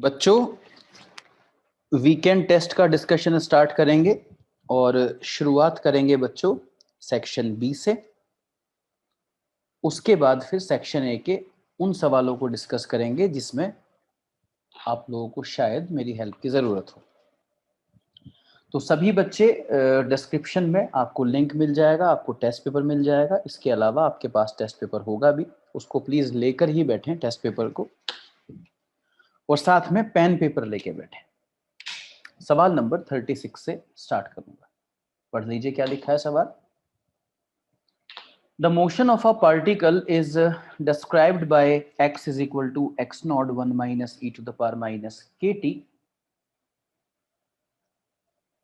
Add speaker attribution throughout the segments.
Speaker 1: बच्चों weekend test का discussion start करेंगे और शुरुआत करेंगे बच्चों सेक्शन बी से। उसके बाद फिर सेक्शन ए के उन सवालों को डिस्कस करेंगे जिसमें आप लोगों को शायद मेरी हेल्प की ज़रूरत हो। तो सभी बच्चे डिस्क्रिप्शन में आपको लिंक मिल जाएगा, आपको टेस्ट पेपर मिल जाएगा। इसके अलावा आपके पास टेस्ट पेपर होगा भी, उसको प्लीज़ लेकर ही बैठें टेस्ट पेपर को, और साथ में पेन पेपर लेके बैठें। सवाल नंबर 36 से स्टार्ट करूंगा, पढ़ लीजिए क्या लिखा है सवाल। The motion of a particle is described by x is equal to x naught 1 minus e to the power minus kt।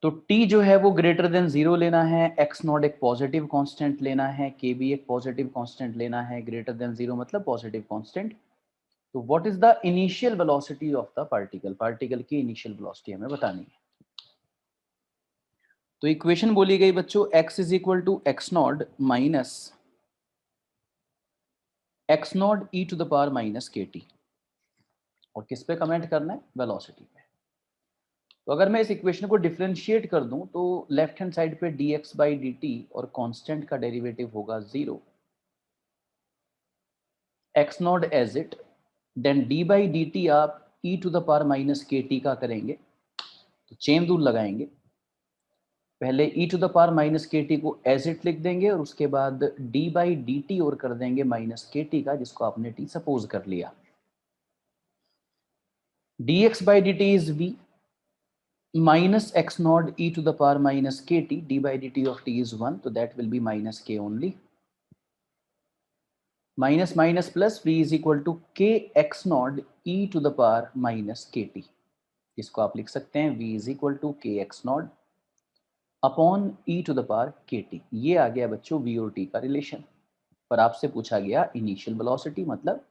Speaker 1: तो t जो है वो ग्रेटर देन 0 लेना है, x नॉट एक पॉजिटिव कांस्टेंट लेना है, k भी एक पॉजिटिव कांस्टेंट लेना है। ग्रेटर देन 0 मतलब पॉजिटिव कांस्टेंट। तो what is the initial velocity of the particle, particle की इनिशियल वेलोसिटी हमें बतानी है। तो इक्वेशन बोली गई बच्चों x is equal to x naught minus x naught e to the power minus k t, और किस पे कमेंट करना है, वेलोसिटी पे। तो अगर मैं इस इक्वेशन को डिफरेंशिएट कर दूं तो लेफ्ट हैंड साइड पे dx बाई dt और कांस्टेंट का डेरिवेटिव होगा 0, x naught as it, then d by dt आप e to the power minus k t का करेंगे तो चेन रूल लगाएंगे। पहले e to the power minus k t को एज इट लिख देंगे और उसके बाद d बाई डी टी और कर देंगे माइनस के टी का, जिसको आपने t सपोज कर लिया। dx by dt is v minus x naught e to the power minus kt, d by dt of t is 1, so that will be minus k only. Minus minus plus v is equal to k x naught e to the power minus kt, इसको आप लिख सकते हैं v is equal to k x naught upon e to the power kt। ये आ गया बच्चों v और t का रिलेशन। पर आपसे पूछा गया इनिशियल वेलोसिटी, मतलब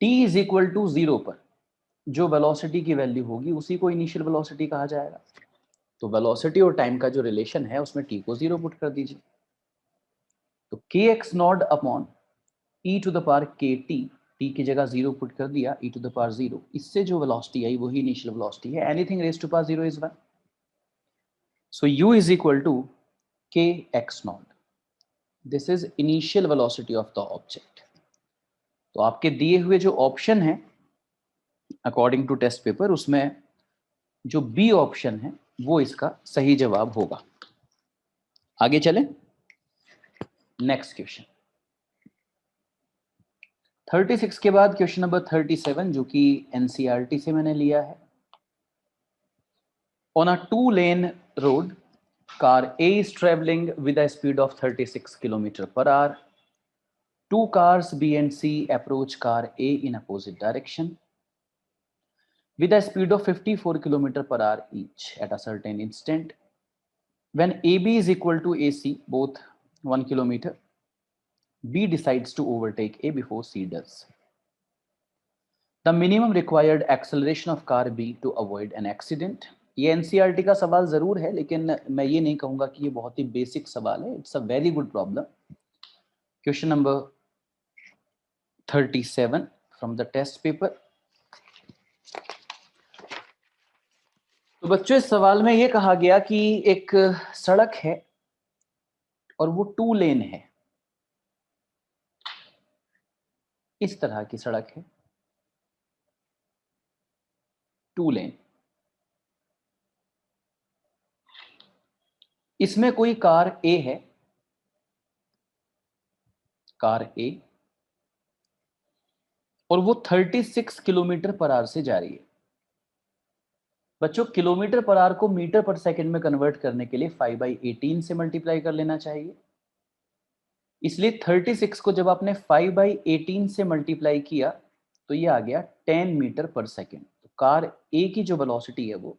Speaker 1: t is equal to 0 पर जो वेलोसिटी की वैल्यू होगी उसी को इनिशियल वेलोसिटी कहा जाएगा। तो वेलोसिटी और टाइम का जो रिलेशन है उसमें t को 0 पुट कर दीजिए। तो k x naught upon e to the power k t, t की जगह 0 पुट कर दिया, ई टू द पावर 0, इससे जो वेलोसिटी आई वही इनिशियल वेलोसिटी है। Anything raise to power 0 is 1, so u is equal to k x naught. This is initial velocity of the object. तो आपके दिए हुए जो ऑप्शन है अकॉर्डिंग टू टेस्ट पेपर, उसमें जो बी ऑप्शन है वो इसका सही जवाब होगा। आगे चलें, नेक्स्ट क्वेश्चन 36 के बाद क्वेश्चन नंबर 37 जो कि एनसीईआरटी से मैंने लिया है। On a 2 lane road, car A is traveling with a speed of 36 km per hour. 2 cars B and C approach car A in opposite direction with a speed of 54 km per hour each at a certain instant. When AB is equal to AC, both 1 km, B decides to overtake A before C does. The minimum required acceleration of car B to avoid an accident. ये NCERT का सवाल जरूर है, लेकिन मैं ये नहीं कहूंगा कि ये बहुत ही बेसिक सवाल है। It's a very good problem. Question number 37 from the test paper. तो बच्चों इस सवाल में ये कहा गया कि एक सड़क है और वो 2 लेन है। इस तरह की सड़क है, 2 लेन। इसमें कोई कार ए है, कार ए, और वो 36 किलोमीटर पर आवर से जा रही है। बच्चों किलोमीटर पर आवर को मीटर पर सेकंड में कन्वर्ट करने के लिए 5/18 से मल्टीप्लाई कर लेना चाहिए। इसलिए 36 को जब आपने 5/18 से मल्टीप्लाई किया तो ये आ गया 10 मीटर पर सेकंड। तो कार ए की जो वेलोसिटी है वो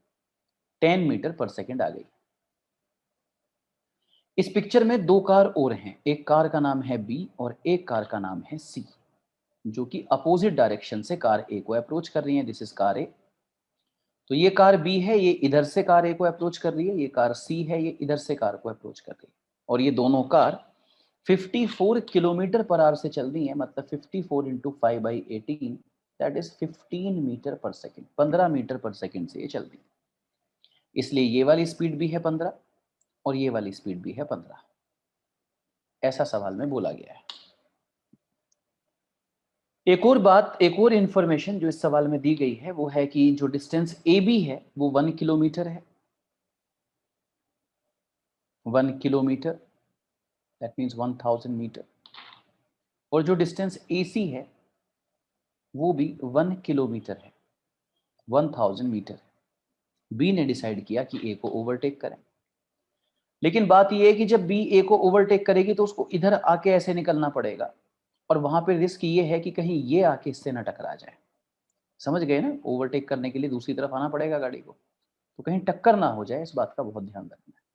Speaker 1: 10 मीटर पर सेकंड आ गई। इस पिक्चर में 2 कार और हैं, एक कार का नाम है बी और एक कार का नाम है सी, जो कि अपोजिट डायरेक्शन से कार ए को अप्रोच कर रही है। दिस इज कार ए। तो ये कार बी है, ये इधर से कार ए को अप्रोच कर रही है। ये कार सी है, ये इधर से कार को अप्रोच कर रही है। और ये दोनों कार 54 किलोमीटर पर आवर से चल रही है, मतलब 54 × 5/18 दैट इज 15 मीटर पर सेकेंड, 15 मीटर पर सेकेंड से ये चल रही है, इसलिए ये वाली स्पीड भी है 15 और ये वाली स्पीड भी है 15। ऐसा सवाल में बोला गया है। एक और बात, एक और इंफॉर्मेशन जो इस सवाल में दी गई है वो है कि जो डिस्टेंस ए बी है वो 1 किलोमीटर है, 1 किलोमीटर, दैट मीन्स 1000 मीटर। और जो डिस्टेंस ए सी है वो भी 1 किलोमीटर है, 1000 मीटर। बी ने डिसाइड किया कि ए को ओवरटेक करें, लेकिन बात यह है कि जब बी ए को ओवरटेक करेगी तो उसको इधर आके ऐसे निकलना पड़ेगा, और वहां पे रिस्क ये है कि कहीं ये आके इससे ना टकरा जाए। समझ गए ना, ओवरटेक करने के लिए दूसरी तरफ आना पड़ेगा गाड़ी को, तो कहीं टक्कर ना हो जाए, इस बात का बहुत ध्यान रखना है।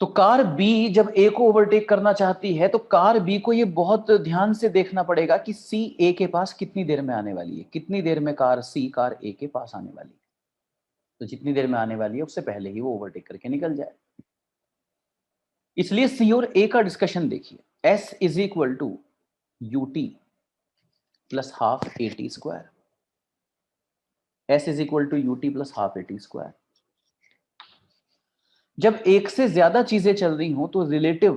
Speaker 1: तो कार बी जब ए को ओवरटेक करना चाहती है तो कार बी को ये बहुत ध्यान से देखना पड़ेगा कि सी ए के पास कितनी देर में आने वाली है, कितनी देर में कार सी कार ए के पास आने वाली है। तो जितनी देर में आने वाली है उससे पहले ही वो ओवरटेक करके निकल जाए। इसलिए सी और ए का डिस्कशन देखिए, S is equal to u t plus half a t square, S is equal to u t plus half a t square. जब एक से ज्यादा चीजें चल रही हो तो रिलेटिव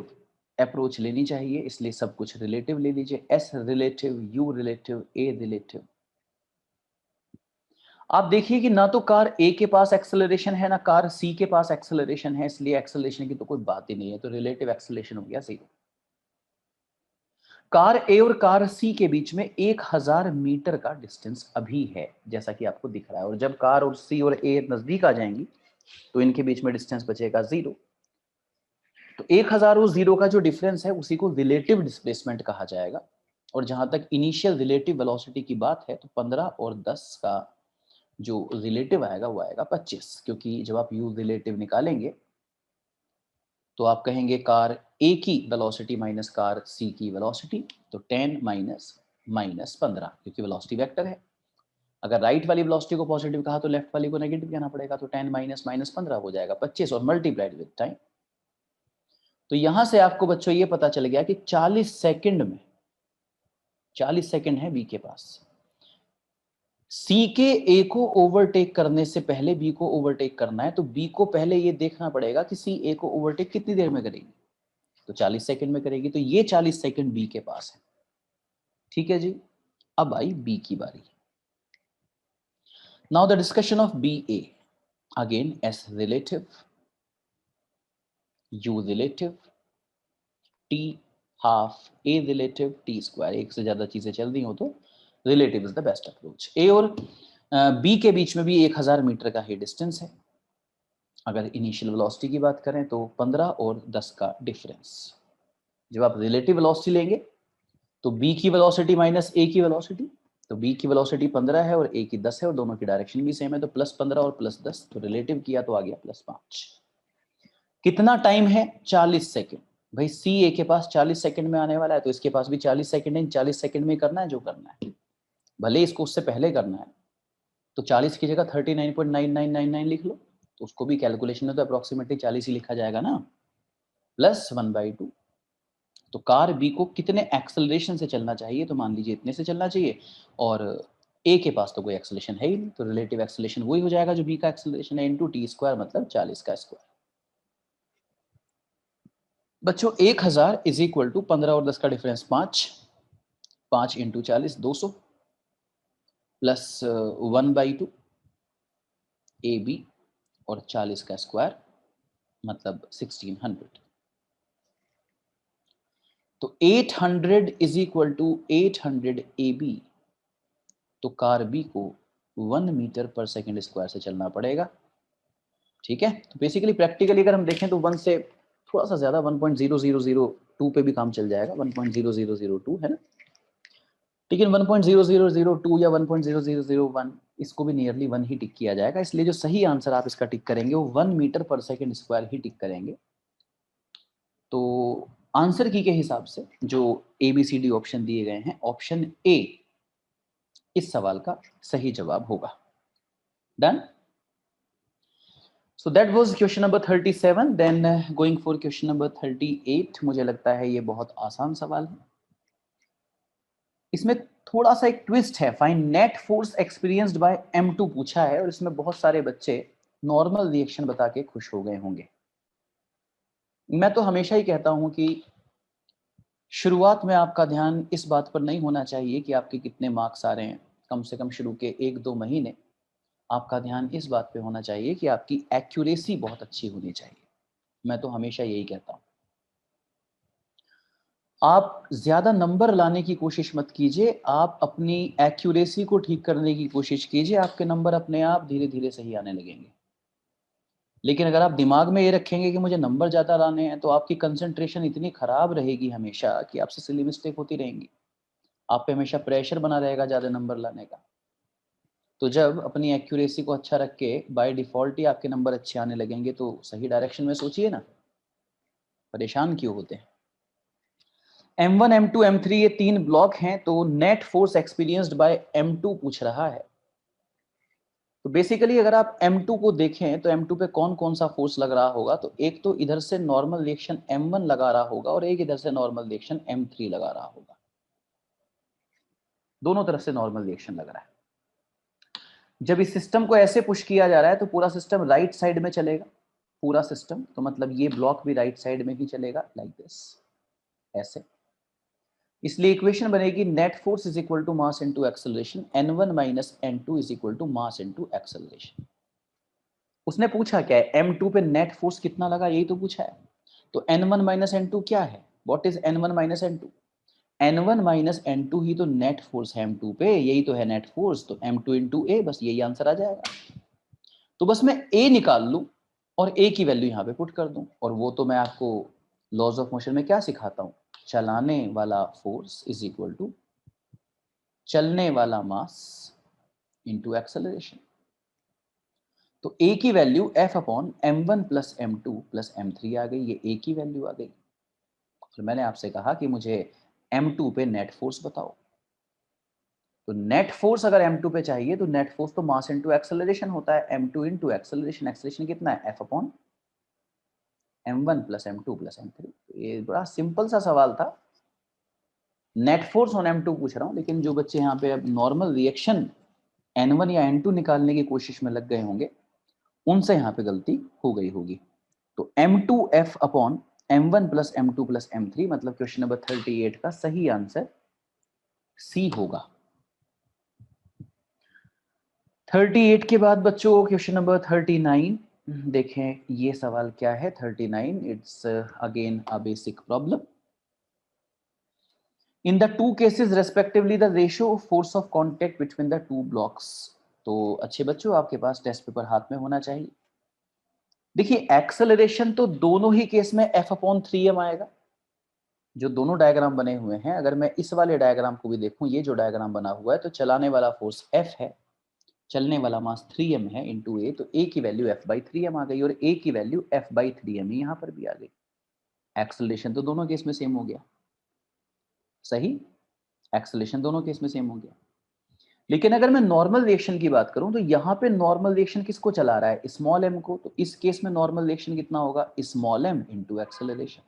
Speaker 1: अप्रोच लेनी चाहिए, इसलिए सब कुछ रिलेटिव ले लीजिए, S relative, u relative, a relative. आप देखिए कि ना तो कार ए के पास एक्सेलरेशन है ना कार सी के पास एक्सेलरेशन है, इसलिए एक्सेलरेशन की तो कोई बात ही नहीं है, तो रिलेटिव एक्सेलरेशन हो गया जीरो। कार ए और कार सी के बीच में 1000 मीटर का डिस्टेंस अभी है, जैसा कि आपको दिख रहा है, और जब कार और सी और ए नजदीक आ जाएंगी तो इनके बीच में डिस्टेंस बचेगा जीरो। तो 1000 और जीरो का जो डिफरेंस है उसी को रिलेटिव डिस्प्लेसमेंट कहा जाएगा। और जहां तक इनिशियल रिलेटिव वेलोसिटी की बात है तो 15 और 10 का जो रिलेटिव आएगा वो आएगा 25, क्योंकि जब आप यू रिलेटिव निकालेंगे तो आप कहेंगे कार ए की वेलोसिटी माइनस कार सी की वेलोसिटी, तो 10 माइनस माइनस 15, क्योंकि वेलोसिटी वेक्टर है। अगर राइट वाली वेलोसिटी को पॉजिटिव कहा तो लेफ्ट वाली को नेगेटिव कहना पड़ेगा, तो 10 माइनस माइनस 15 हो जाएगा 25 और मल्टीप्लाइड विद टाइम। तो यहां से आपको बच्चों ये पता चल गया कि 40 सेकंड में, 40 सेकंड है बी के पास, सी के ए को ओवरटेक करने से पहले बी को ओवरटेक करना है, तो बी को पहले ये देखना पड़ेगा कि सी ए को ओवरटेक कितनी देर में करेगी, तो 40 सेकंड में करेगी, तो ये 40 सेकंड बी के पास है। ठीक है जी, अब आई बी की बारी। Now the discussion of B A, again S relative, u relative, t half a relative, t square. एक से ज्यादा चीजें चल रही हो तो relative is the best approach. A और बी के बीच में भी 1000 मीटर का ही डिस्टेंस है। अगर इनिशियल वेलोसिटी की बात करें तो 15 और 10 का डिफरेंस। जब आप रिलेटिव वेलोसिटी लेंगे तो बी की वेलोसिटी माइनस ए की वेलोसिटी, तो बी की वेलोसिटी 15 है और ए की 10 है और दोनों की डायरेक्शन भी सेम है, तो प्लस 15 और प्लस 10, तो रिलेटिव किया तो आ गया प्लस 5। कितना टाइम है, 40 सेकेंड। भाई सी ए के पास 40 सेकंड में आने वाला है, तो इसके पास भी 40 सेकंड है, 40 सेकंड में करना है जो करना है, भले इसको उससे पहले करना है, तो 40 की जगह 39.9999 लिख लो, तो उसको भी कैलकुलेशन में तो अप्रोक्सीमेटली 40 ही लिखा जाएगा ना, प्लस 1/2। तो कार बी को कितने एक्सेलरेशन से चलना चाहिए, तो मान लीजिए इतने से चलना चाहिए, और ए के पास तो कोई एक्सेलरेशन है ही नहीं, तो रिलेटिव एक्सेलरेशन वही हो जाएगा जो बी का एक्सेलरेशन है, इंटू टी स्क्वायर, मतलब 40 का स्क्वायर। बच्चों 1000 इज इक्वल टू 15 और 10 का difference 5, 5 into 40 200, plus 1/2 A B, और 40 का स्क्वायर मतलब 1600। तो 800 is equal to 800 A B, तो कार बी को 1 मीटर पर सेकेंड स्क्वायर से चलना पड़ेगा। ठीक है, तो बेसिकली प्रैक्टिकली अगर हम देखें तो 1 से थोड़ा सा ज्यादा 1.0002 पे भी काम चल जाएगा, 1.0002 है ना, लेकिन 1.0002 या 1.0001 इसको भी नियरली 1 ही टिक किया जाएगा, इसलिए जो सही आंसर आप इसका टिक करेंगे वो 1 मीटर पर सेकेंड स्क्वायर ही टिक करेंगे। तो आंसर की के हिसाब से जो ABCD ऑप्शन दिए गए हैं, ऑप्शन ए इस सवाल का सही जवाब होगा। Done. So that was question number 37. Then going for question number 38, मुझे लगता है ये बहुत आसान सवाल है। इसमें थोड़ा सा एक ट्विस्ट है, find net force experienced bye M2 पूछा है और इसमें बहुत सारे बच्चे नॉर्मल रिएक्शन बता के खुश हो गए होंगे। मैं तो हमेशा ही कहता हूं कि शुरुआत में आपका ध्यान इस बात पर नहीं होना चाहिए कि आपके कितने मार्क्स आ रहे हैं। कम से कम शुरू के 1-2 महीने आपका ध्यान इस बात पे होना चाहिए कि आपकी एक्यूरेसी बहुत अच्छी होनी चाहिए। मैं तो हमेशा यही कहता हूं। आप ज्यादा नंबर लाने की कोशिश मत कीजिए, आप अपनी एक्यूरेसी को ठीक करने की कोशिश कीजिए, आपके नंबर अपने आप धीरे धीरे सही आने लगेंगे। लेकिन अगर आप दिमाग में ये रखेंगे कि मुझे नंबर ज्यादा लाने हैं, तो आपकी कंसंट्रेशन इतनी खराब रहेगी हमेशा कि आपसे सिली मिस्टेक होती रहेंगी। आप पे हमेशा प्रेशर बना रहेगा ज्यादा नंबर लाने का। तो जब अपनी एक्यूरेसी को अच्छा रख के बाय डिफॉल्ट ही आपके नंबर अच्छे आने लगेंगे, तो सही डायरेक्शन में सोचिए ना, परेशान क्यों होते हैं। M1, M2, M3 ये 3 ब्लॉक हैं, तो net force experienced bye M2 पूछ रहा है। तो बेसिकली अगर आप M2 को देखें तो M2 पे कौन कौन सा फोर्स लग रहा होगा, तो एक तो इधर से नॉर्मल रिएक्शन M1 लगा रहा होगा और एक इधर से नॉर्मल रिएक्शन M3 लगा रहा होगा। दोनों तरफ से नॉर्मल रिएक्शन लग रहा है। जब इस सिस्टम को ऐसे पुश किया जा रहा है तो पूरा सिस्टम राइट साइड में चलेगा, पूरा सिस्टम, तो मतलब ये ब्लॉक भी राइट साइड में ही चलेगा, लाइक दिस, ऐसे। इसलिए इक्वेशन बनेगी net force is equal to mass into acceleration, n1 minus n2 is equal to mass into acceleration. उसने पूछा क्या है, M2 पे नेट फोर्स कितना लगा, यही तो पूछा है। तो n1 माइनस n2 क्या है, what is n1 minus n2? n1 minus n2 ही तो नेट फोर्स है M2 पे, यही तो है नेट फोर्स, तो M2 इंटू ए, बस यही आंसर आ जाएगा। तो बस मैं ए निकाल लूं और ए की वैल्यू यहां पे पुट कर दूं, और वो तो मैं आपको लॉज ऑफ मोशन में क्या सिखाता हूं, चलाने वाला फोर्स इज इक्वल टू चलने वाला मास इंटू एक्सेलरेशन। तो ए की value F upon M1 plus M2 plus M3 आ गई, ये ए की वैल्यू आ गई। फिर मैंने आपसे कहा कि मुझे M2 पे नेट फोर्स बताओ। तो नेट फोर्स अगर M2 पे चाहिए तो नेट फोर्स तो मास इंटू एक्सेलरेशन होता है, M2 इंटू एक्सेलरेशन, एक्सेलरेशन कितना है, F upon M1 plus M2 plus M3। तो ये बड़ा सिंपल सा सवाल था, नेट फोर्स ऑन M2 पूछ रहा हूं, लेकिन जो बच्चे यहाँ पे अब नॉर्मल रिएक्शन N1 या N2 निकालने की कोशिश में लग गए होंगे, उनसे यहाँ पे गलती हो गई होगी। तो M2F upon M1 plus M2 plus M3, मतलब क्वेश्चन नंबर 38 का सही आंसर सी होगा। 38 के बाद बच्चों क्वेश्चन नंबर 39 देखें, ये सवाल क्या है 39, it's again a basic problem. In the two cases respectively the ratio of force of contact between the two blocks। तो अच्छे बच्चों, आपके पास टेस्ट पेपर हाथ में होना चाहिए। देखिए एक्सेलरेशन तो दोनों ही केस में F अपॉन 3m आएगा। जो दोनों डायग्राम बने हुए हैं, अगर मैं इस वाले डायग्राम को भी देखूं, ये जो डायग्राम बना हुआ है, तो चलाने वाला फोर्स F है, चलने वाला मास 3m है इंटू ए, तो ए की वैल्यू F/3m आ गई और ए की वैल्यू F/3m ही यहां पर भी आ गई। एक्सेलरेशन तो दोनों केस में सेम हो गया, सही, एक्सेलरेशन दोनों केस में सेम हो गया। लेकिन अगर मैं नॉर्मल रिएक्शन की बात करूं, तो यहां पे नॉर्मल रिएक्शन किसको चला रहा है, स्मॉल m को, तो इस केस में नॉर्मल रिएक्शन कितना होगा, स्मॉल m इंटू एक्सेलरेशन।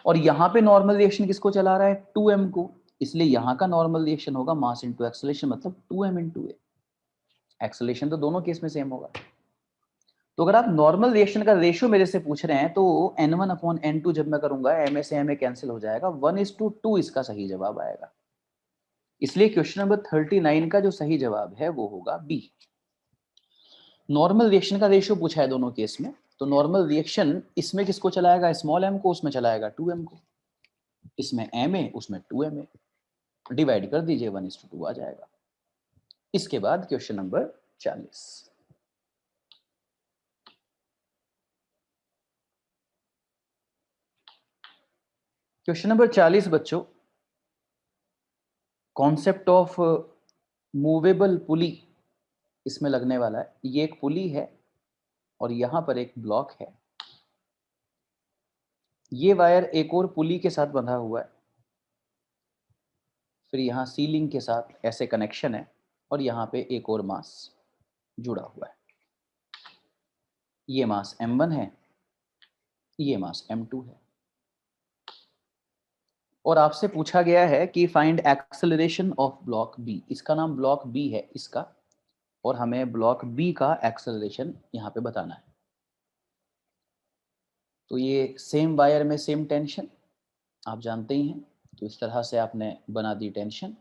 Speaker 1: और यहां पे नॉर्मल रिएक्शन किसको चला रहा है, 2m को, इसलिए यहां का नॉर्मल रिएक्शन होगा मास इंटू एक्सेलरेशन, मतलब 2m इंटू ए। एक्सेलरेशन तो दोनों केस में सेम होगा। तो अगर आप नॉर्मल रिएक्शन का रेशियो मेरे से पूछ रहे हैं, तो n1 अपॉन n2 जब मैं करूंगा, ma से ma कैंसिल हो जाएगा, 1:2 इसका सही जवाब आएगा। इसलिए क्वेश्चन नंबर 39 का जो सही जवाब है वो होगा बी। नॉर्मल रिएक्शन का रेशियो पूछा है दोनों केस में, तो नॉर्मल रिएक्शन इसमें किसको चलाएगा, स्मॉल m को, उसमें चलाएगा 2m को, इसमें ma उसमें 2ma, डिवाइड कर दीजिए, 1:2 आ जाएगा। इसके बाद क्वेश्चन नंबर 40। क्वेश्चन नंबर 40 बच्चों, कॉन्सेप्ट ऑफ मूवेबल पुली इसमें लगने वाला है। ये एक पुली है और यहां पर एक ब्लॉक है, ये वायर एक और पुली के साथ बंधा हुआ है, फिर यहाँ सीलिंग के साथ ऐसे कनेक्शन है, और यहाँ पे एक और मास जुड़ा हुआ है। ये मास M1 है, ये मास M2 है। और आपसे पूछा गया है कि find acceleration of block B, इसका नाम ब्लॉक बी है इसका, और हमें ब्लॉक बी का एक्सेलरेशन यहाँ पे बताना है। तो ये सेम वायर में सेम टेंशन आप जानते ही हैं, तो इस तरह से आपने बना दी टेंशन,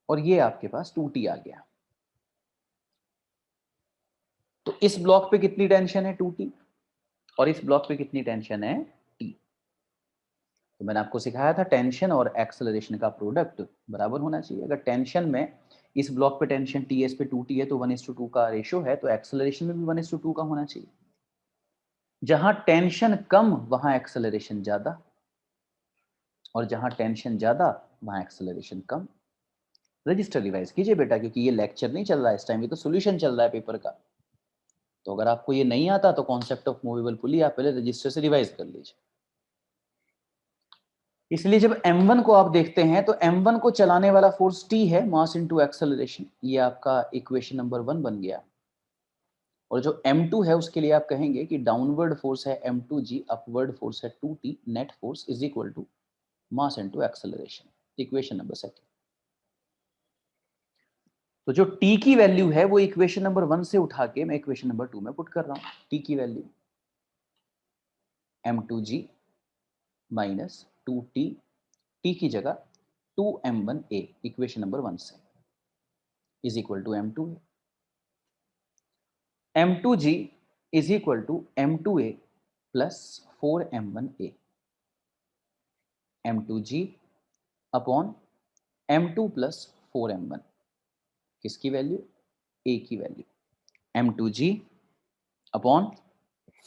Speaker 1: और ये आपके पास 2T आ गया। तो इस ब्लॉक पे कितनी टेंशन है 2T, और इस ब्लॉक पे कितनी टेंशन है T। तो मैंने आपको सिखाया था टेंशन और एक्सेलरेशन का प्रोडक्ट बराबर होना चाहिए। अगर टेंशन में इस ब्लॉक पे टेंशन TS पे 2T है तो 1:2 का रेशियो है, तो एक्सेलरेशन में भी 1:2 का होना चाहिए। जहां टेंशन कम वहां एक्सेलरेशन ज्यादा, और जहां टेंशन ज्यादा वहां एक्सेलरेशन कम। रजिस्टर रिवाइज कीजिए बेटा, क्योंकि ये लेक्चर नहीं चल रहा है इस टाइम, ये तो सॉल्यूशन चल रहा है पेपर का। तो अगर आपको ये नहीं आता तो कॉन्सेप्ट ऑफ मूवेबल पुली आप पहले रजिस्टर से रिवाइज कर लीजिए। इसलिए जब m1 को आप देखते हैं तो m1 को चलाने वाला फोर्स T है, मास इनटू एक्सेलरेशन, ये आपका इक्वेशन नंबर 1 बन गया। और जो m2 है उसके लिए आप कहेंगे कि डाउनवर्ड फोर्स है m2g, अपवर्ड फोर्स है 2T, net force is equal to mass into acceleration, equation number 2। तो जो T की वैल्यू है वो इक्वेशन नंबर 1 से उठा के मैं इक्वेशन नंबर 2 में पुट कर रहा हूं। T की value m2g minus 2T, T की जगह 2m1a इक्वेशन नंबर 1 से is equal to m2, m2g is equal to m2a plus 4m1a, m2g upon m2 plus 4m1, किसकी वैल्यू, a की value, m2g upon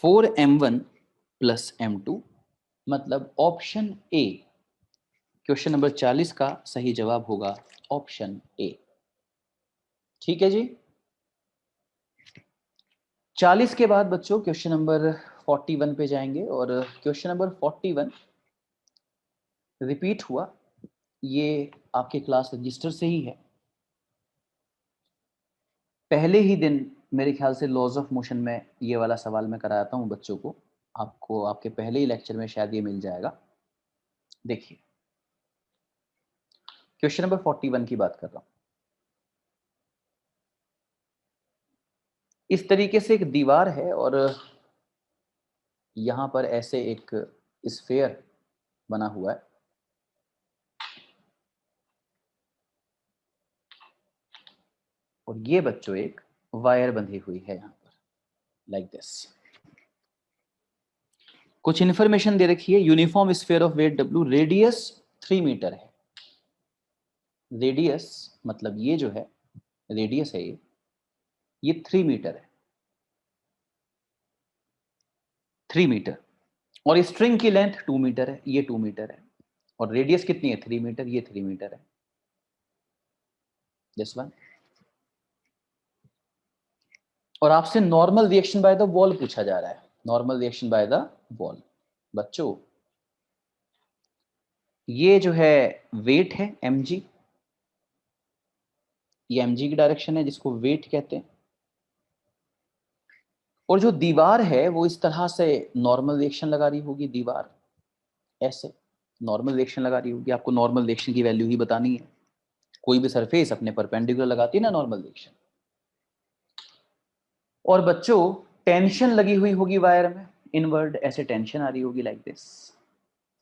Speaker 1: 4m1 plus m2, मतलब option A, question number 40 का सही जवाब होगा option A. ठीक है जी। 40 के बाद बच्चों क्वेश्चन नंबर 41 पे जाएंगे, और क्वेश्चन नंबर 41 रिपीट हुआ, ये आपके क्लास रजिस्टर से ही है। पहले ही दिन मेरे ख्याल से लॉज ऑफ मोशन में ये वाला सवाल मैं कराता हूँ बच्चों को, आपको आपके पहले ही लेक्चर में शायद ये मिल जाएगा। देखिए क्वेश्चन नंबर 41 की बात कर रहा हूँ। इस तरीके से एक दीवार है और यहां पर ऐसे एक स्फेयर बना हुआ है, और ये बच्चों एक वायर बंधी हुई है यहां पर, लाइक दिस। कुछ इंफॉर्मेशन दे रखी है, uniform sphere of weight W, radius 3 metre है। रेडियस मतलब ये जो है रेडियस है, ये 3 मीटर है, 3 मीटर, और स्ट्रिंग की लेंथ 2 मीटर है, ये 2 मीटर है, और रेडियस कितनी है 3 मीटर, ये 3 मीटर है, दिस वन। और आपसे normal reaction by the wall पूछा जा रहा है, normal reaction by the wall. बच्चों ये जो है वेट है mg, ये mg की डायरेक्शन है जिसको वेट कहते हैं, और जो दीवार है वो इस तरह से नॉर्मल रिएक्शन लगा रही होगी, दीवार ऐसे नॉर्मल रिएक्शन लगा रही होगी। आपको नॉर्मल रिएक्शन की वैल्यू ही बतानी है, कोई भी सरफेस अपने परपेंडिकुलर लगाती है ना नॉर्मल रिएक्शन। और बच्चों टेंशन लगी हुई होगी वायर में, इनवर्ड ऐसे टेंशन आ रही होगी, लाइक दिस,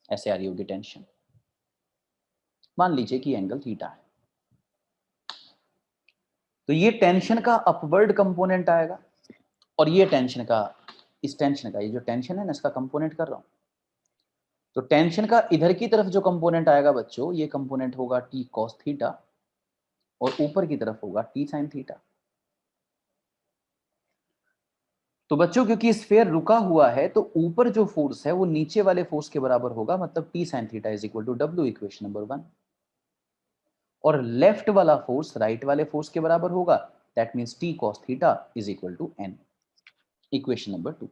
Speaker 1: ऐसे आ रही होगी टेंशन। मान लीजिए कि एंगल थीटा है, तो ये टेंशन का अपवर्ड कंपोनेंट आएगा, और ये टेंशन का, इस टेंशन का, ये जो टेंशन है ना इसका कंपोनेंट कर रहा हूं, तो टेंशन का इधर की तरफ जो कंपोनेंट आएगा बच्चों, ये कंपोनेंट होगा टी कॉस थीटा, और ऊपर की तरफ होगा टी साइन थीटा। तो बच्चों क्योंकि स्फीयर रुका हुआ है तो ऊपर जो फोर्स है वो नीचे वाले फोर्स के बराबर होगा, मतलब T sine theta is equal to W, equation number 1। और लेफ्ट वाला फोर्स राइट वाले फोर्स के बराबर होगा, that means T cos theta is equal to N, equation number 2।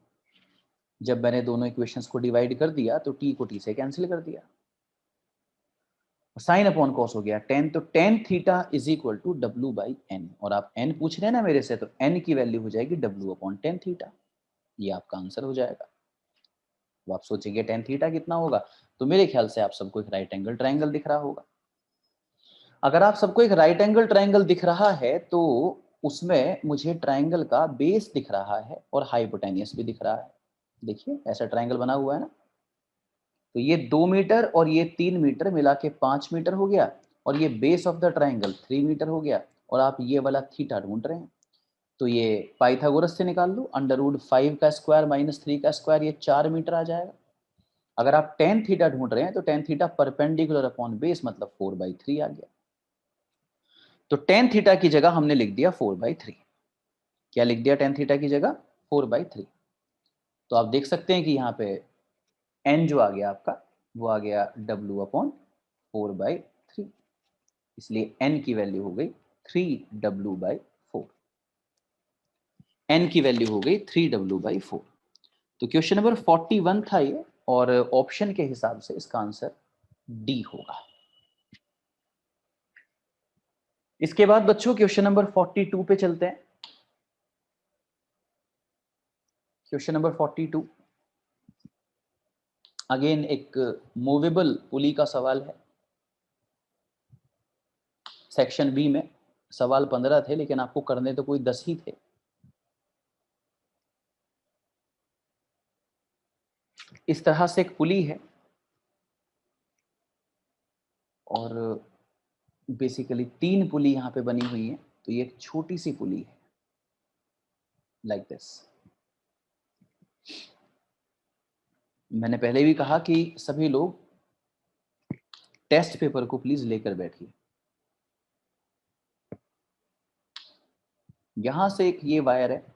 Speaker 1: जब मैंने दोनों इक्वेशंस को डिवाइड कर दिया तो टी को टी से कैंसिल कर दिया, साइन अपॉन कॉस हो गया टेन, तो tan theta is equal to W by N. और आप एन पूछ रहे हैं ना मेरे से, तो एन की वैल्यू हो जाएगी डब्ल्यू अपॉन टेन थीटा, ये आपका आंसर हो जाएगा। तो आप सोचेंगे टेन थीटा कितना होगा, तो मेरे ख्याल से आप सबको एक राइट एंगल ट्रायंगल दिख रहा होगा। अगर आप सबको एक राइट एंगल ट्रायंगल दिख रहा है तो उसमें मुझे ट्रायंगल का बेस दिख रहा है और हाइपोटेन्यूस भी दिख रहा है। देखिए ऐसा ट्रायंगल बना हुआ है ना, तो ये 2 मीटर और ये 3 मीटर मिला के 5 मीटर हो गया, और ये base of the triangle 3 metre हो गया, और आप ये वाला थीटा ढूंढ रहे हैं। तो ये पाइथागोरस से निकाल लो, √5 का स्क्वायर माइनस 3 का स्क्वायर, ये 4 मीटर आ जाएगा। अगर आप टेन थीटा ढूंढ रहे हैं तो tan theta perpendicular upon base मतलब 4/3 आ गया। तो टेन थीटा की जगह हमने लिख दिया 4/3। क्या लिख दिया टेन थीटा की जगह? 4/3। तो आप देख सकते हैं कि यहाँ पे n जो आ गया आपका वो आ गया W/4/3, इसलिए n की वैल्यू हो गई 3W/4। n की वैल्यू हो गई 3W/4। तो क्वेश्चन नंबर 41 था ये, और ऑप्शन के हिसाब से इसका आंसर डी होगा। इसके बाद बच्चों क्वेश्चन नंबर 42 पे चलते हैं। क्वेश्चन नंबर 42 अगेन एक मूवेबल पुली का सवाल है। सेक्शन बी में सवाल 15 थे, लेकिन आपको करने तो कोई 10 ही थे। इस तरह से एक पुली है और बेसिकली 3 पुली यहाँ पे बनी हुई है। तो ये एक छोटी सी पुली है लाइक दिस। मैंने पहले भी कहा कि सभी लोग टेस्ट पेपर को प्लीज लेकर बैठिए। यहां से एक ये वायर है,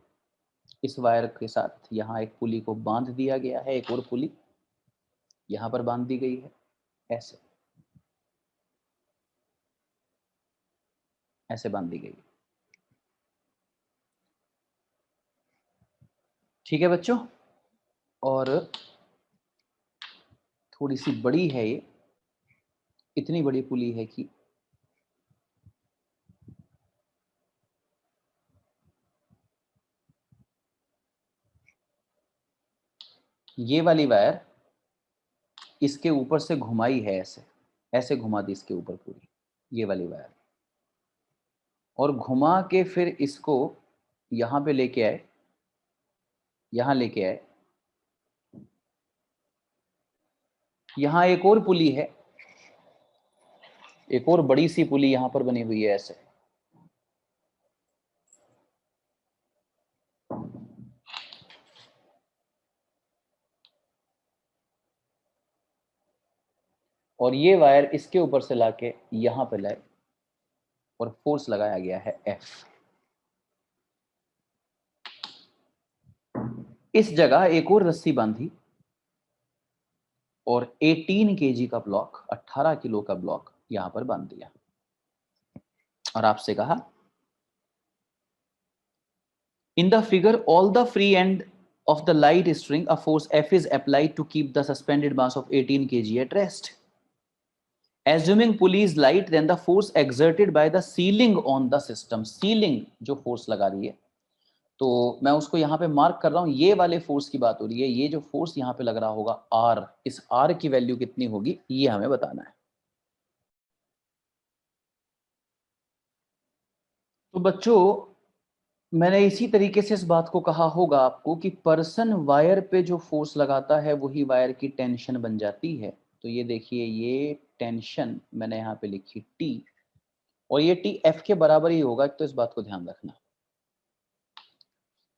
Speaker 1: इस वायर के साथ यहाँ एक पुली को बांध दिया गया है, एक और पुली यहां पर बांध दी गई है, ऐसे ऐसे बांध दी गई है। ठीक है बच्चों, और थोड़ी सी बड़ी है ये, इतनी बड़ी पुली है कि ये वाली वायर इसके ऊपर से घुमाई है, ऐसे ऐसे घुमा दी इसके ऊपर पूरी ये वाली वायर, और घुमा के फिर इसको यहां पे लेके आए, यहां लेके आए। यहां एक और पुली है, एक और बड़ी सी पुली यहां पर बनी हुई है ऐसे। और ये वायर इसके ऊपर से लाके यहां पे लाए और फोर्स लगाया गया है F। इस जगह एक और रस्सी बांधी और 18 kg का ब्लॉक, 18 किलो का ब्लॉक यहां पर बांध दिया, और आपसे कहा in the figure all the free and of the light string a force F is applied to keep the suspended mass of 18 kg at rest. Assuming pulley is light, then the force exerted by the ceiling on the system, ceiling जो force लगा रही है, तो मैं उसको यहाँ पे mark कर रहा हूँ, ये वाले फोर्स की बात हो रही है। ये जो फोर्स यहाँ पे लग रहा होगा R, इस R की वैल्यू कितनी होगी ये हमें बताना है। तो बच्चों मैंने इसी तरीके से इस बात को कहा होगा आपको कि पर्सन वायर पे जो फोर्स लगाता है वही वायर की टेंशन बन जाती है। तो ये देखिए, ये टेंशन मैंने यहाँ पे लिखी T, और ये T F के बराबर ही होगा, तो इस बात को ध्यान रखना।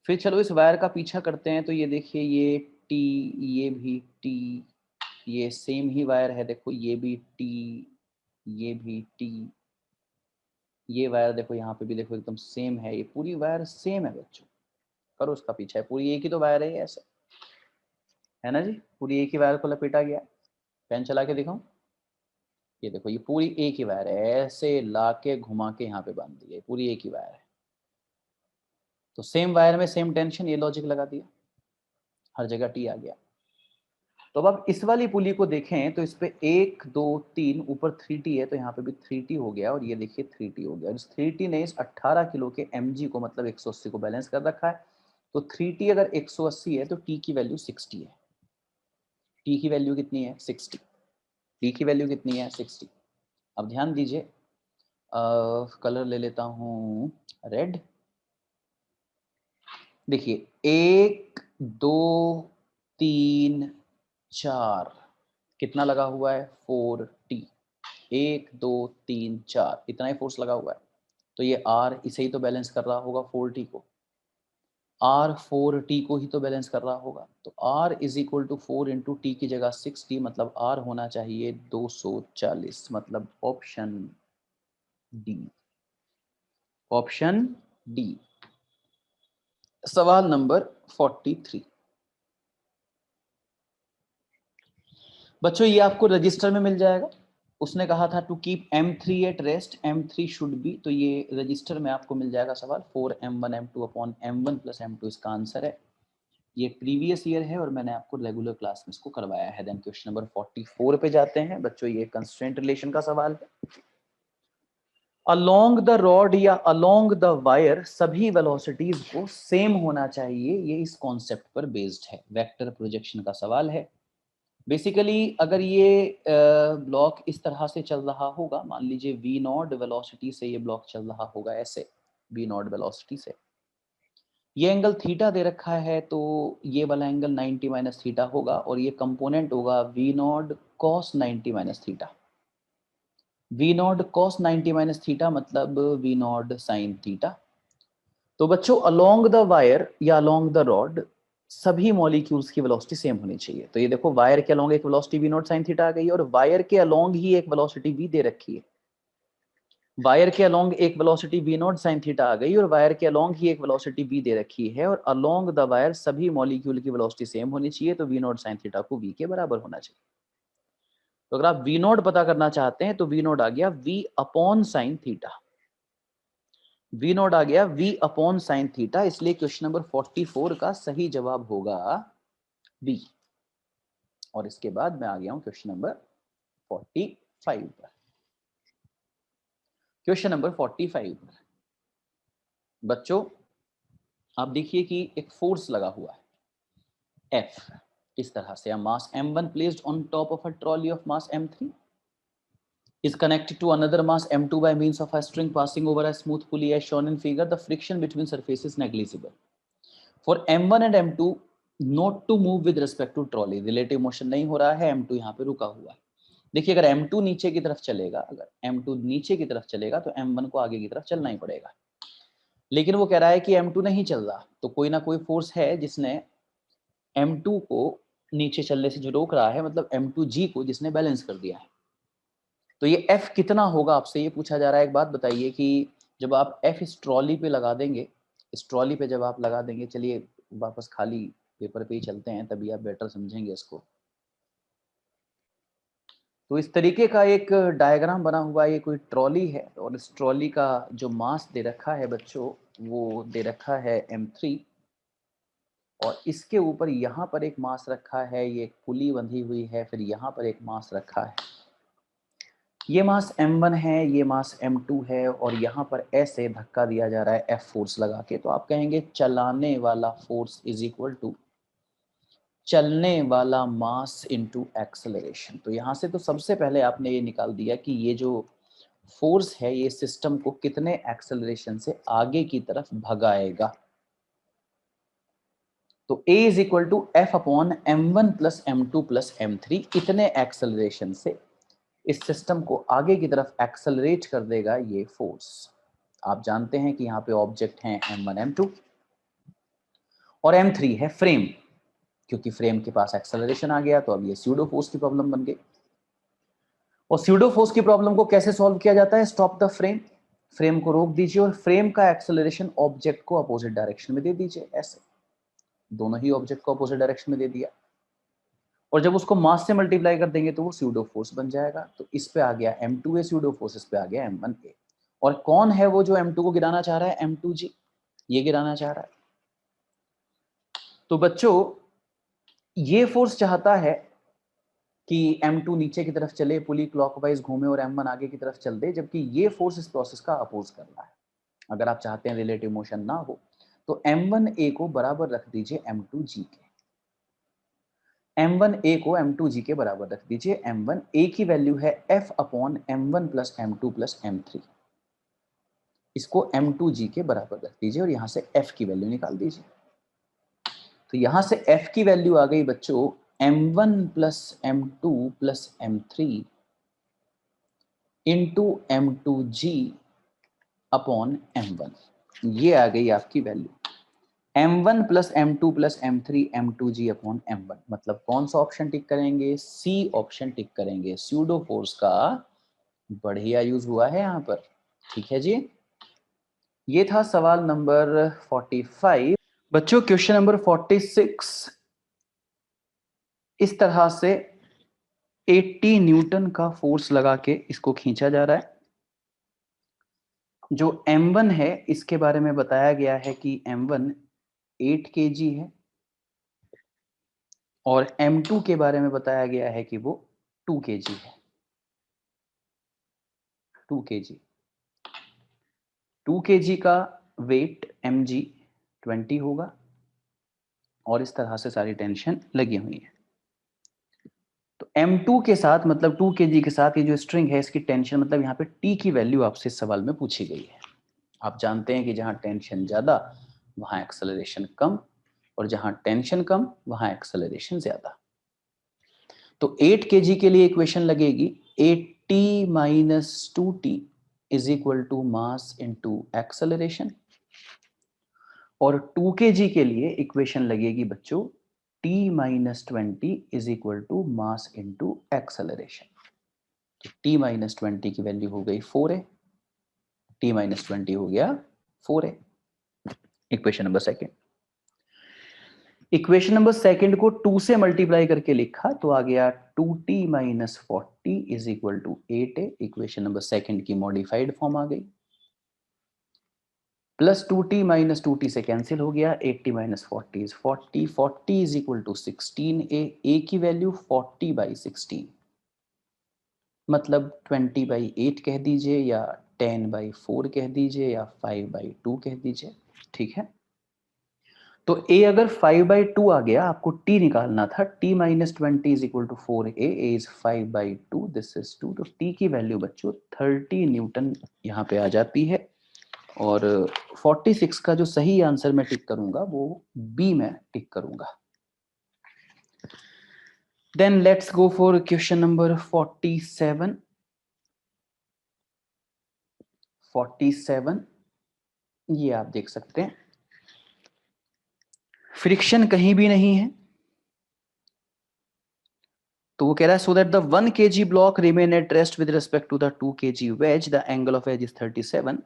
Speaker 1: फिर चलो इस वायर का पीछा करते हैं। तो ये देखिए, ये T, ये भी T, ये सेम ही वायर है, देखो ये भी T, ये भी T, ये वायर देखो यहाँ पे भी देखो एकदम सेम है, ये पूरी वायर सेम है बच्चों। करो उसका पीछा है, पूरी एक ही तो वायर है, ऐसे है ना जी, पूरी एक ही वायर को लपेटा गया। पेन चला के दिखाऊं, ये देखो ये पूरी एक ही वायर है, ऐसे लाके घुमा के यहाँ पे बांध दी है, पूरी एक ही वायर है। तो सेम वायर में सेम टेंशन, ये लॉजिक लगा दिया, हर जगह टी आ गया। तो अब आप इस वाली पुली को देखें तो इस पे 1 2 3 ऊपर 3T है, तो यहाँ पे भी 3T हो गया, और ये देखिए 3T हो गया। इस 3T ने इस 18 किलो के mg को मतलब 180 को बैलेंस कर रखा है। तो 3T अगर 180 है तो T की वैल्यू 60 है। T की वैल्यू कितनी है? 60। टी की वैल्यू कितनी है 60। अब ध्यान दीजिए, कलर ले लेता हूँ रेड। देखिए 1 2 3 4 कितना लगा हुआ है 4t। 1 2 3 4 इतना ही फोर्स लगा हुआ है, तो ये r इसे ही तो बैलेंस कर रहा होगा 4t को, r 4t को ही तो बैलेंस कर रहा होगा। तो r is equal to 4 into T की जगह 60, मतलब r होना चाहिए 240, मतलब ऑप्शन डी। ऑप्शन डी सवाल नंबर 43। बच्चों ये आपको रजिस्टर में मिल जाएगा। उसने कहा था to keep M3 at rest, M3 should be, तो ये रजिस्टर में आपको मिल जाएगा सवाल 4m1 m2 upon m1 plus m2 इसका आंसर है। ये प्रीवियस ईयर है और मैंने आपको रेगुलर क्लास में इसको करवाया है। देन क्वेश्चन नंबर 44 पे जाते हैं बच्चों। ये कंस्ट्रेंट रिलेशन का सवाल है। अलोंग द रॉड या अलोंग द वायर सभी वेलोसिटीज को सेम होना चाहिए, ये इस कॉन्सेप्ट पर बेस्ड है। वेक्टर प्रोजेक्शन का सवाल है। बेसिकली अगर ये ब्लॉक इस तरह से चल रहा होगा, मान लीजिए v नॉट वेलोसिटी से ये ब्लॉक चल रहा होगा ऐसे, v नॉट वेलोसिटी से, ये एंगल थीटा दे रखा है, तो ये वाला एंगल 90 माइनस थीटा होगा और ये कंपोनेंट होगा v naught cos 90 minus theta. v naught cos 90 minus theta मतलब v नॉट साइन थीटा। तो बच्चों अलोंग द वायर या अलोंग द रॉड सभी मॉलिक्यूल्स की वेलोसिटी सेम होनी चाहिए। तो ये देखो वायर के अलोंग एक velocity v naught sine theta आ गई और वायर के अलोंग ही एक वेलोसिटी v दे रखी है। वायर के अलोंग एक velocity v naught sine theta आ गई और वायर के अलोंग ही एक वेलोसिटी v दे रखी है, और अलोंग द वायर सभी मॉलिक्यूल की वेलोसिटी सेम होनी चाहिए, तो v नॉट साइन थीटा को v के बराबर होना चाहिए। तो अगर आप v नॉट पता करना चाहते हैं तो v नॉट आ गया v upon sine theta. v naught आ गया v अपॉन साइन थीटा, इसलिए क्वेश्चन नंबर 44 का सही जवाब होगा b। और इसके बाद मैं आ गया हूं क्वेश्चन नंबर 45 पर। क्वेश्चन नंबर 45 पर बच्चों आप देखिए कि एक फोर्स लगा हुआ है F इस तरह से, मास m1 placed on top of a trolley of mass m3 is connected to another mass m2 by means of a string passing over a smooth pulley as shown in figure. The friction between surfaces is negligible. For m1 and m2 not to move with respect to trolley, relative motion नहीं हो रहा है, m2 यहाँ पे रुका हुआ है। देखिए अगर m2 नीचे की तरफ चलेगा, अगर m2 नीचे की तरफ चलेगा तो m1 को आगे की तरफ चलना ही पड़ेगा, लेकिन वो कह रहा है कि m2 नहीं चल रहा, तो कोई ना कोई फोर्स है जिसने m2 को नीचे चलने से जो रोक रहा है, मतलब m2g को जिसने बैलेंस कर दिया है। तो ये F कितना होगा आपसे ये पूछा जा रहा है। एक बात बताइए कि जब आप F इस ट्रॉली पे लगा देंगे, इस ट्रॉली पे जब आप लगा देंगे, चलिए वापस खाली पेपर पे ही चलते हैं तभी आप बेटर समझेंगे इसको। तो इस तरीके का एक डायग्राम बना हुआ है, ये कोई ट्रॉली है और इस ट्रॉली का जो मास दे रखा है बच्चों वो दे रखा है m3, और इसके ऊपर यहाँ पर एक मास रखा है, ये एक पुली बंधी हुई है, फिर यहाँ पर एक मास रखा है, ये मास m1 है, ये मास m2 है, और यहाँ पर ऐसे धक्का दिया जा रहा है F फोर्स लगा के। तो आप कहेंगे चलाने वाला फोर्स इज इक्वल टू चलने वाला मास इनटू एक्सेलरेशन। तो यहाँ से तो सबसे पहले आपने ये निकाल दिया कि ये जो फोर्स है ये सिस्टम को कितने एक्सेलरेशन से आगे की तरफ भगाएगा। तो A is equal to F upon m1 plus m2 plus m3, इतने एक्सेलरेशन से इस सिस्टम को आगे की तरफ एक्सेलरेट कर देगा ये फोर्स। आप जानते हैं कि यहाँ पे ऑब्जेक्ट हैं m1 m2 और m3 है फ्रेम, क्योंकि फ्रेम के पास एक्सेलरेशन आ गया तो अब ये स्यूडो फोर्स की प्रॉब्लम बन गई। और स्यूडो फोर्स की प्रॉब्लम को कैसे सॉल्व किया जाता है, स्टॉप द फ्रेम, फ्रेम को रोक दीजिए और फ्रेम का एक्सेलरेशन ऑब्जेक्ट को अपोजिट डायरेक्शन में दे दीजिए, ऐसे दोनों ही ऑब्जेक्ट को अपोजिट डायरेक्शन में दे दिया, और जब उसको मास से मल्टीप्लाई कर देंगे तो वो स्यूडो फोर्स बन जाएगा। तो इस पे आ गया m2a स्यूडो फोर्स, इस पे आ गया m1a। और कौन है वो जो m2 को गिराना चाह रहा है, m2g ये गिराना चाह रहा है। तो बच्चों ये फोर्स चाहता है कि m2 नीचे की तरफ चले, पुली क्लॉकवाइज घूमे और m1 आगे की तरफ चल दे, जबकि ये फोर्स इस प्रोसेस का अपोज कर रहा है। अगर आप चाहते हैं रिलेटिव मोशन ना हो तो m1a को बराबर रख दीजिए m2g के। m1 a को m2g के बराबर रख दीजिए। m1 a की वैल्यू है f upon m1 plus m2 plus m3, इसको m2g के बराबर रख दीजिए और यहां से f की वैल्यू निकाल दीजिए। तो यहां से f की वैल्यू आ गई बच्चों m1 plus m2 plus m3 into m2g upon m1, ये आ गई आपकी value m1 plus m2 plus m3 m2g upon m1। मतलब कौन सा ऑप्शन टिक करेंगे? सी ऑप्शन टिक करेंगे। स्यूडो फोर्स का बढ़िया यूज हुआ है यहाँ पर। ठीक है जी, ये था सवाल नंबर 45। बच्चों क्वेश्चन नंबर 46 इस तरह से 80 न्यूटन का फोर्स लगा के इसको खींचा जा रहा है। जो m1 है इसके बारे में बताया गया है कि m1 8 kg है और m2 के बारे में बताया गया है कि वो 2 kg है। 2 kg 2 kg का वेट mg 20 होगा और इस तरह से सारी टेंशन लगी हुई है। तो m2 के साथ मतलब 2 kg के साथ ये जो स्ट्रिंग है इसकी टेंशन मतलब यहाँ पे t की वैल्यू आपसे इस सवाल में पूछी गई है। आप जानते हैं कि जहां टेंशन ज्यादा वहां एक्सेलरेशन कम और जहां टेंशन कम वहां एक्सेलरेशन ज्यादा। तो 8 kg के लिए इक्वेशन लगेगी 8t minus 2t is equal to mass into acceleration और 2 kg के लिए इक्वेशन लगेगी बच्चों t minus 20 is equal to mass into acceleration. तो t माइनस 20 की वैल्यू हो गई 4a, t माइनस 20 हो गया 4a। Equation number second. Equation number second को 2 से मल्टीप्लाई करके लिखा तो आ गया 2t minus 40 is equal to 8a। Equation number second की मॉडिफाइड फॉर्म आ गई। प्लस 2t माइनस 2t से कैंसिल हो गया, 80 minus 40 is 40, 40 is equal to 16a। a की वैल्यू 40 बाई 16 मतलब 20 बाई 8 कह दीजिए या 10 बाई 4 कह दीजिए या 5 बाई 2 कह दीजिए। ठीक है, तो a अगर 5 बाई 2 आ गया, आपको t निकालना था। t minus 20 is equal to 4a, a is 5 by 2, this is 2। तो t की वैल्यू बच्चों 30 न्यूटन यहाँ पे आ जाती है और 46 का जो सही आंसर मैं टिक करूंगा वो बी में टिक करूंगा। Then let's go for question number 47। 47 ये आप देख सकते हैं, फ्रिक्शन कहीं भी नहीं है। तो वो कह रहा है so that the 1 kg block remain at rest with respect to the 2 kg wedge, the angle of edge is 37,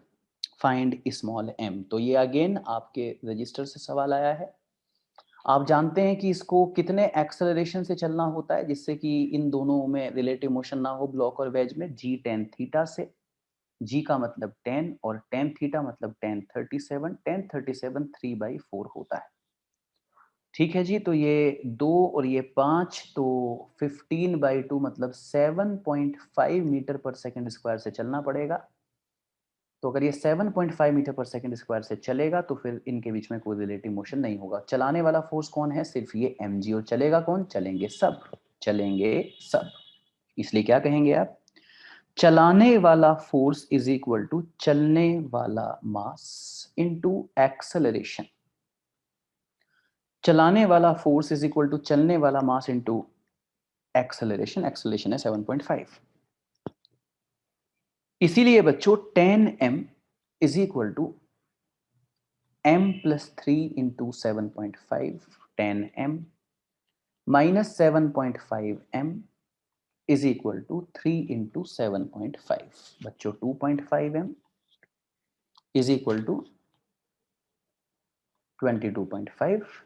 Speaker 1: find small m। तो ये अगेन आपके रजिस्टर से सवाल आया है। आप जानते हैं कि इसको कितने एक्सेलरेशन से चलना होता है जिससे कि इन दोनों में रिलेटिव मोशन ना हो, ब्लॉक और वेज में? g tan थीटा से। g का मतलब 10 और tan थीटा मतलब tan 37, tan 37 3/4 होता है। ठीक है जी, तो ये 2 और ये 5 तो 15/2 मतलब 7.5 मीटर पर सेकंड स्क्वायर से चलना पड़ेगा। तो अगर ये 7.5 मीटर पर सेकंड स्क्वायर से चलेगा तो फिर इनके बीच में कोई रिलेटिव मोशन नहीं होगा। चलाने वाला फोर्स कौन है? सिर्फ ये mg। और चलेगा कौन? चलेंगे सब, चलेंगे सब। इसलिए क्या कहेंगे आप? चलाने वाला फोर्स इज इक्वल टू चलने वाला मास इनटू एक्सेलरेशन। चलाने वाला फोर्स इज इक्वल टू चलने वाला मास इनटू एक्सेलरेशन। एक्सेलरेशन है 7.5। इसीलिए बच्चों 10m is equal to m plus 3 into 7.5, 10m minus 7.5m is equal to 3 into 7.5। बच्चों 2.5m is equal to 22.5।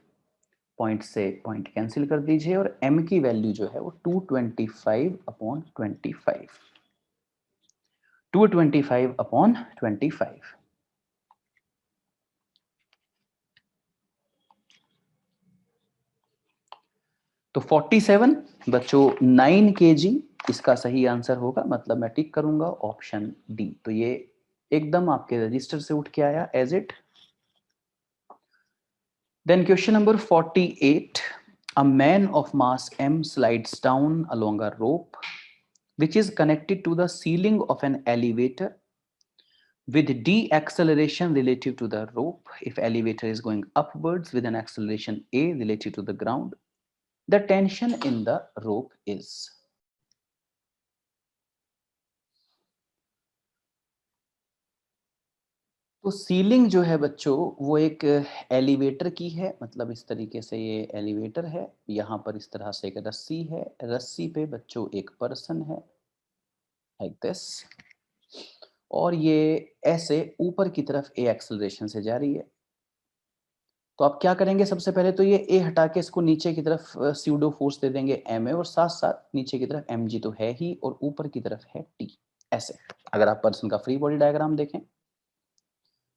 Speaker 1: Point से पॉइंट कैंसिल कर दीजिए और m की वैल्यू जो है वो 225 अपॉन 25, 225 अपॉन 25। तो 47 बच्चों 9 kg इसका सही आंसर होगा। मतलब मैं टिक करूंगा ऑप्शन डी। तो ये एकदम आपके रजिस्टर से उठ के आया as it. Then question number 48। A man of mass m slides down along a rope which is connected to the ceiling of an elevator with deceleration relative to the rope. If elevator is going upwards with an acceleration a relative to the ground, the tension in the rope is. तो ceiling जो है बच्चों वो एक elevator की है, मतलब इस तरीके से ये एलिवेटर है, यहाँ पर इस तरह से एक रस्सी है, रस्सी पे बच्चों एक पर्सन है लाइक दिस, और ये ऐसे ऊपर की तरफ ए एक्सेलरेशन से जा रही है। तो आप क्या करेंगे, सबसे पहले तो ये ए हटा के इसको नीचे की तरफ स्यूडो फोर्स दे देंगे एम ए, और साथ साथ नीचे की तरफ एम जी तो है ही और ऊपर की तरफ है टी। ऐसे अगर आप पर्सन का फ्री बॉडी डायग्राम देखें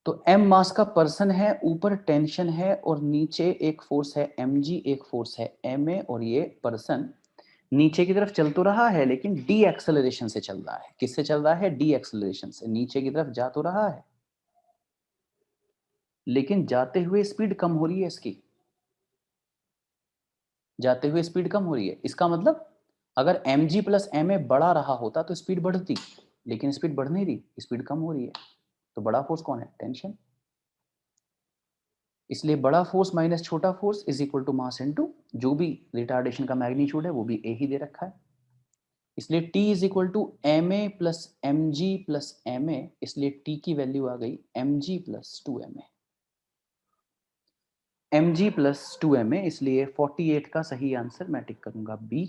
Speaker 1: तो m मास का पर्सन है, ऊपर टेंशन है और नीचे एक फोर्स है mg, एक फोर्स है ma, और ये पर्सन नीचे की तरफ चल तो रहा है लेकिन डी एक्सेलरेशन से चल रहा है। किससे चल रहा है? डी एक्सेलरेशन से। नीचे की तरफ जा तो रहा है लेकिन जाते हुए स्पीड कम हो रही है इसकी, जाते हुए स्पीड कम हो रही है। इसका मतलब अगर mg प्लस ma बढ़ा रहा होता तो स्पीड बढ़ती, लेकिन स्पीड बढ़ नहीं रही, स्पीड कम हो रही है। तो बड़ा फोर्स कौन है? टेंशन। इसलिए बड़ा फोर्स माइनस छोटा force is equal to mass into जो भी रिटार्डेशन का मैग्नीट्यूड है वो भी ए ही दे रखा है। इसलिए T is equal to m a plus m g plus m a, इसलिए T की वैल्यू आ गई m g plus two m a, m g plus two m a. इसलिए 48 का सही आंसर मैं टिक करूंगा बी,